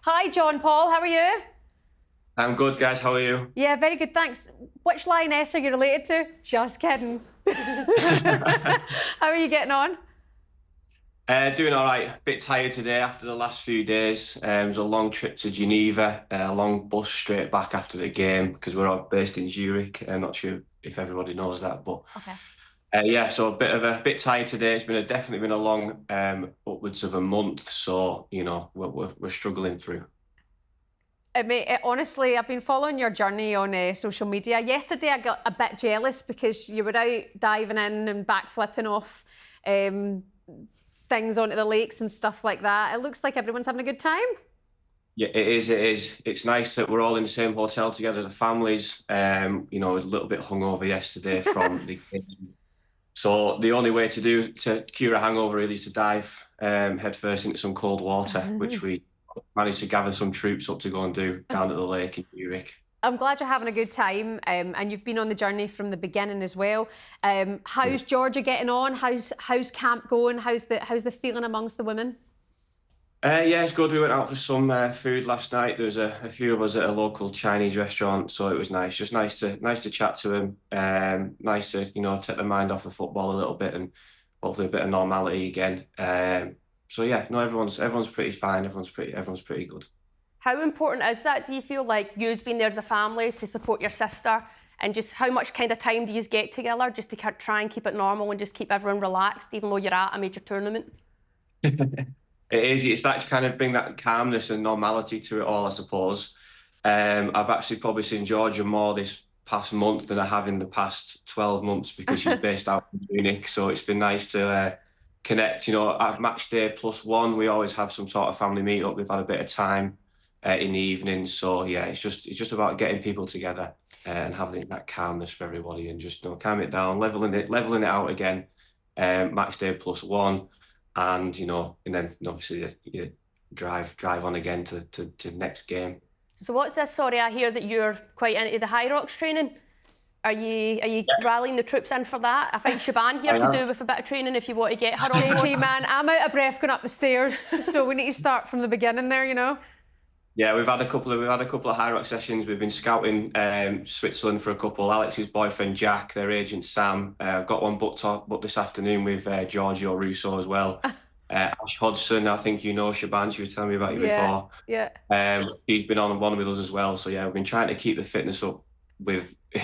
Hi, John Paul. How are you? I'm good, guys. How are you? Yeah, very good, thanks. Which lioness are you related to? Just kidding. How are you getting on? Doing all right. A bit tired today after the last few days. It was a long trip to Geneva, a long bus straight back after the game because we're all based in Zurich. I'm not sure if everybody knows that, but Okay. yeah. So a bit tired today. It's definitely been a long, upwards of a month. So we're struggling through. Honestly, I've been following your journey on social media. Yesterday, I got a bit jealous because you were out diving in and backflipping off things onto the lakes and stuff like that. It looks like everyone's having a good time. Yeah, it is. It is. It's nice that we're all in the same hotel together as families. A little bit hungover yesterday from the game. So the only way to cure a hangover really is to dive head first into some cold water, which we managed to gather some troops up to go and do down at the lake in Zurich. I'm glad you're having a good time, and you've been on the journey from the beginning as well. How's Georgia getting on? How's camp going? How's the feeling amongst the women? Yeah, it's good. We went out for some food last night. There was a few of us at a local Chinese restaurant, so it was nice. Just nice to chat to them. Nice to take the mind off the football a little bit and hopefully a bit of normality again. So yeah, no, everyone's pretty fine. Everyone's pretty good. How important is that, do you feel, like you's been there as a family to support your sister, and just how much kind of time do you get together just to try and keep it normal and just keep everyone relaxed even though you're at a major tournament? It is. It's that kind of bring that calmness and normality to it all, I suppose. I've actually probably seen Georgia more this past month than I have in the past 12 months because she's based out in Munich. So it's been nice to connect. At match day +1, we always have some sort of family meet up. We've had a bit of time in the evenings. So yeah, it's just about getting people together and having that calmness for everybody and just calm it down, leveling it out again. Match day +1. And then obviously you drive on again to next game. So what's this? Sorry, I hear that you're quite into the high rocks training. Are you rallying the troops in for that? I think Shebahn here could do with a bit of training if you want to get her on board. JP, man, I'm out of breath going up the stairs, so we need to start from the beginning there. Yeah, we've had a couple of high rock sessions. We've been scouting Switzerland for a couple. Alex's boyfriend Jack, their agent Sam. I've got one booked this afternoon with Giorgio Russo as well. Ash Hodgson, I think Shebahn. She was telling me about you before. Yeah. He's been on one with us as well. So yeah, we've been trying to keep the fitness up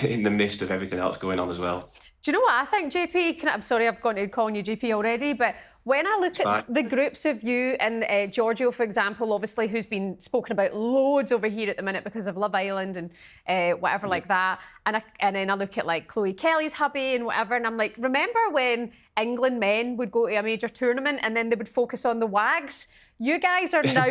in the midst of everything else going on as well. Do you know what I think, JP? I'm sorry, I've gone to calling you JP already, but when I look at the groups of you and Giorgio, for example, obviously, who's been spoken about loads over here at the minute because of Love Island and whatever like that, and then I look at like Chloe Kelly's hubby and whatever, and I'm like, remember when England men would go to a major tournament and then they would focus on the wags? You guys are now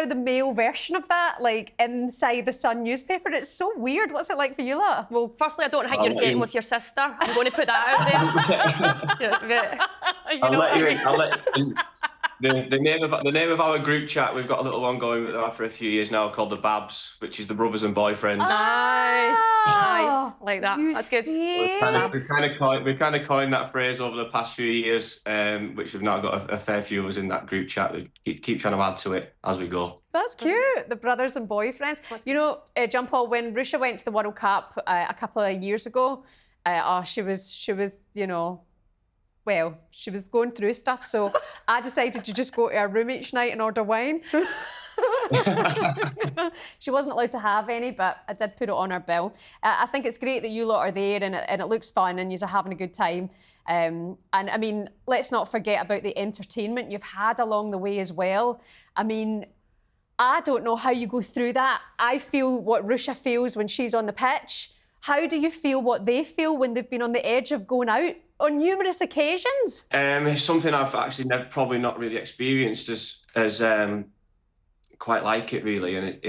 the male version of that, like inside the Sun newspaper. It's so weird. What's it like for you lot? Well, firstly, I don't think you're getting with your sister. I'm going to put that out there. I'll let you. The name of our group chat, we've got a little one going for a few years now called the BABS, which is the brothers and boyfriends. Nice, like that. That's good. We've kind of coined that phrase over the past few years, which we've now got a fair few of us in that group chat. We keep trying to add to it as we go. That's cute. The brothers and boyfriends. John Paul, when Ruesha went to the World Cup a couple of years ago, she was well, she was going through stuff, so I decided to just go to her room each night and order wine. She wasn't allowed to have any, but I did put it on her bill. I think it's great that you lot are there and it looks fun and you're having a good time. And I mean, let's not forget about the entertainment you've had along the way as well. I mean, I don't know how you go through that. I feel what Ruesha feels when she's on the pitch. How do you feel what they feel when they've been on the edge of going out on numerous occasions? It's something I've actually probably not really experienced as quite like it really, and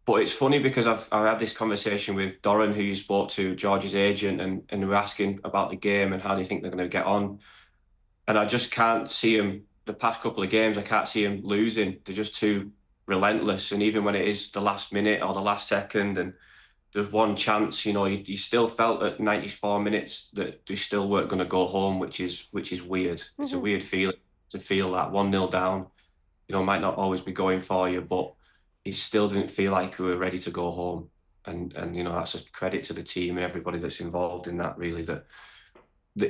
but it's funny because I've had this conversation with Doran, who you spoke to, George's agent, and we were asking about the game and how do you think they're going to get on, and I just can't see them the past couple of games. I can't see them losing. They're just too relentless, and even when it is the last minute or the last second and there's one chance, you still felt at 94 minutes that they still weren't going to go home, which is weird. It's a weird feeling to feel that 1-0 down, might not always be going for you, but it still didn't feel like we were ready to go home. And that's a credit to the team and everybody that's involved in that, really, that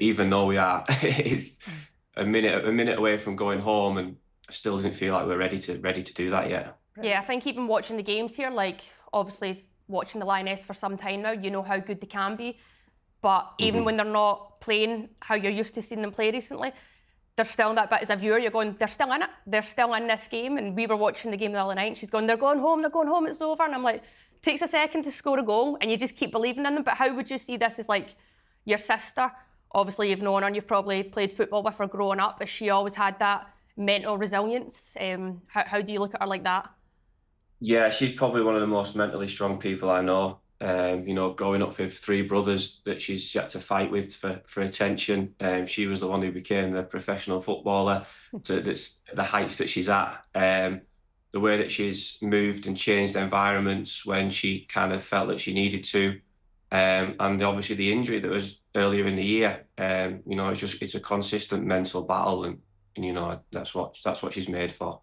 even though we are it's a minute away from going home, and I still doesn't feel like we're ready to do that yet. Yeah, I think even watching the games here, like obviously watching the Lionesses for some time now, you know how good they can be. But even when they're not playing how you're used to seeing them play recently, they're still in that bit as a viewer, you're going, they're still in it. They're still in this game. And we were watching the game the other night and she's going, they're going home, it's over. And I'm like, it takes a second to score a goal and you just keep believing in them. But how would you see this as like your sister? Obviously you've known her and you've probably played football with her growing up. Has she always had that mental resilience? How do you look at her like that? Yeah, she's probably one of the most mentally strong people I know. Growing up with 3 brothers that she's had to fight with for attention. She was the one who became the professional footballer to the heights that she's at. The way that she's moved and changed environments when she kind of felt that she needed to. And obviously the injury that was earlier in the year. It's a consistent mental battle, and that's what she's made for.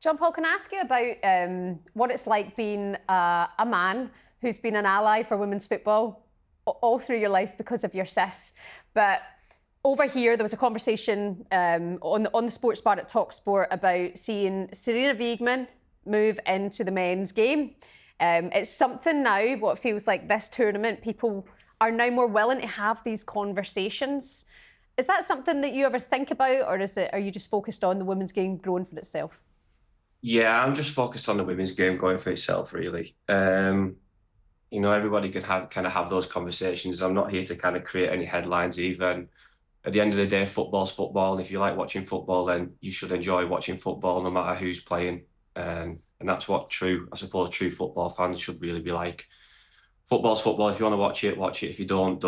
John Paul, can I ask you about what it's like being a man who's been an ally for women's football all through your life because of your sis? But over here, there was a conversation on the sports bar at talkSPORT about seeing Serena Wiegman move into the men's game. It's something now, what feels like this tournament, people are now more willing to have these conversations. Is that something that you ever think about, or are you just focused on the women's game growing for itself? Yeah, I'm just focused on the women's game going for itself, really. Everybody could have those conversations. I'm not here to kind of create any headlines either. And at the end of the day, football's football. And if you like watching football, then you should enjoy watching football no matter who's playing. And that's what true football fans should really be like. Football's football. If you want to watch it, watch it. If you don't.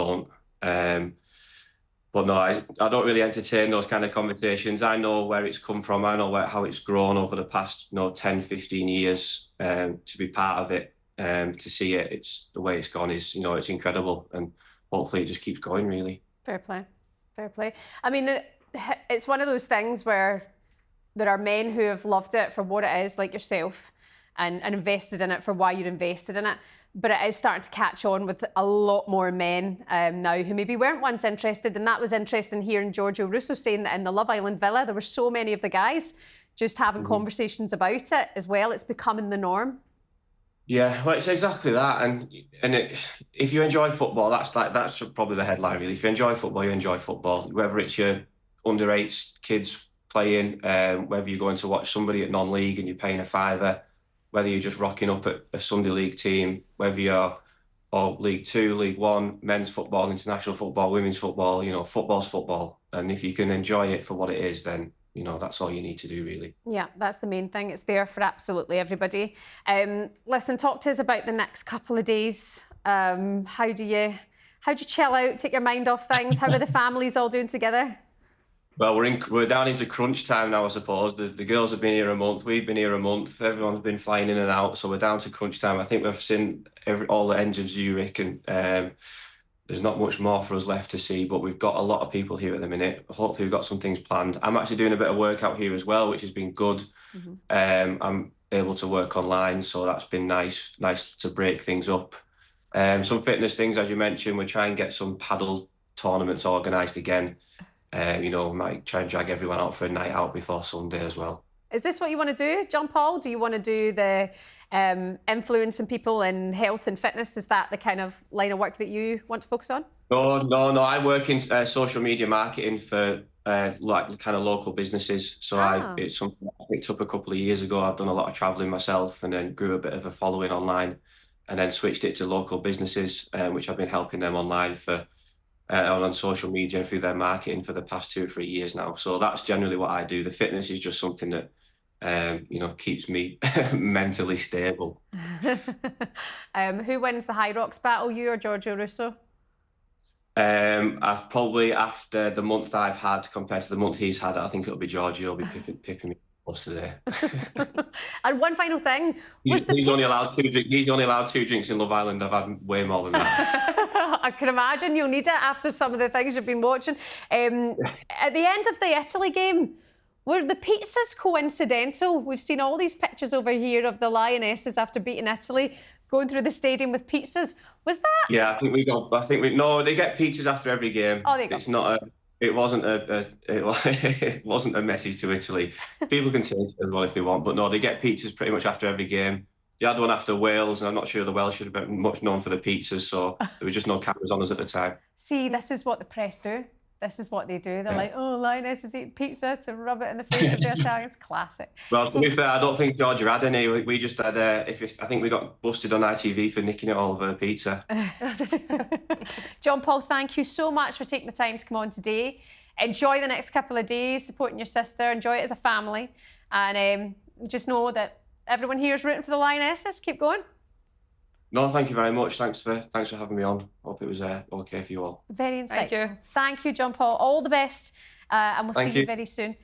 But no, I don't really entertain those kind of conversations. I know where it's come from. I know how it's grown over the past 10, 15 years. To be part of it, to see it, it's the way it's gone is, it's incredible. And hopefully it just keeps going, really. Fair play. I mean, it's one of those things where there are men who have loved it for what it is, like yourself, and invested in it for why you're invested in it. But it is starting to catch on with a lot more men now who maybe weren't once interested. And that was interesting hearing Giorgio Russo saying that in the Love Island villa, there were so many of the guys just having conversations about it as well. It's becoming the norm. Yeah, well, it's exactly that. And if you enjoy football, that's probably the headline, really. If you enjoy football, you enjoy football. Whether it's your under-8s kids playing, whether you're going to watch somebody at non-league and you're paying a £5, whether you're just rocking up at a Sunday league team, whether you're League 2, League 1, men's football, international football, women's football, football's football. And if you can enjoy it for what it is, then, that's all you need to do, really. Yeah, that's the main thing. It's there for absolutely everybody. Listen, talk to us about the next couple of days. How do you chill out, take your mind off things? How are the families all doing together? Well, we're down into crunch time now, I suppose. The girls have been here a month. We've been here a month. Everyone's been flying in and out, so we're down to crunch time. I think we've seen all the ends of Zurich, and there's not much more for us left to see. But we've got a lot of people here at the minute. Hopefully, we've got some things planned. I'm actually doing a bit of workout here as well, which has been good. I'm able to work online, so that's been nice to break things up. Some fitness things, as you mentioned. We're trying to get some paddle tournaments organised again. Might try and drag everyone out for a night out before Sunday as well. Is this what you want to do, John Paul? Do you want to do the influencing people in health and fitness? Is that the kind of line of work that you want to focus on? No. I work in social media marketing for like kind of local businesses. So it's something I picked up a couple of years ago. I've done a lot of traveling myself and then grew a bit of a following online and then switched it to local businesses, which I've been helping them online for on social media and through their marketing for the past 2 or 3 years now. So that's generally what I do. The fitness is just something that keeps me mentally stable. Who wins the High Rocks battle, you or Giorgio Russo? I've probably, after the month I've had compared to the month he's had, I think it'll be Giorgio. He'll be picking me close today. And one final thing. He's only allowed 2 drinks. He's only allowed 2 drinks in Love Island. I've had way more than that. I can imagine you'll need it after some of the things you've been watching. At the end of the Italy game, Were the pizzas coincidental? We've seen all these pictures over here of the Lionesses after beating Italy, going through the stadium with pizzas. Was that? Yeah, I think no, they get pizzas after every game. Oh, they go. It's not it wasn't it wasn't a message to Italy. People can say it as well if they want, but no, they get pizzas pretty much after every game. They had one after Wales, and I'm not sure the Welsh should have been much known for the pizzas, so there was just no cameras on us at the time. See, this is what the press do. This is what they do. They're like, oh, Lionesses eat pizza to rub it in the face of the Italians. Classic. Well, to be fair, I don't think Georgia had any. We just had, I think we got busted on ITV for nicking it all over the pizza. John Paul, thank you so much for taking the time to come on today. Enjoy the next couple of days supporting your sister. Enjoy it as a family. And just know that everyone here is rooting for the Lionesses. Keep going. No, thank you very much. Thanks for having me on. Hope it was okay for you all. Very insightful. Thank you. Thank you, John Paul. All the best. And we'll see you very soon.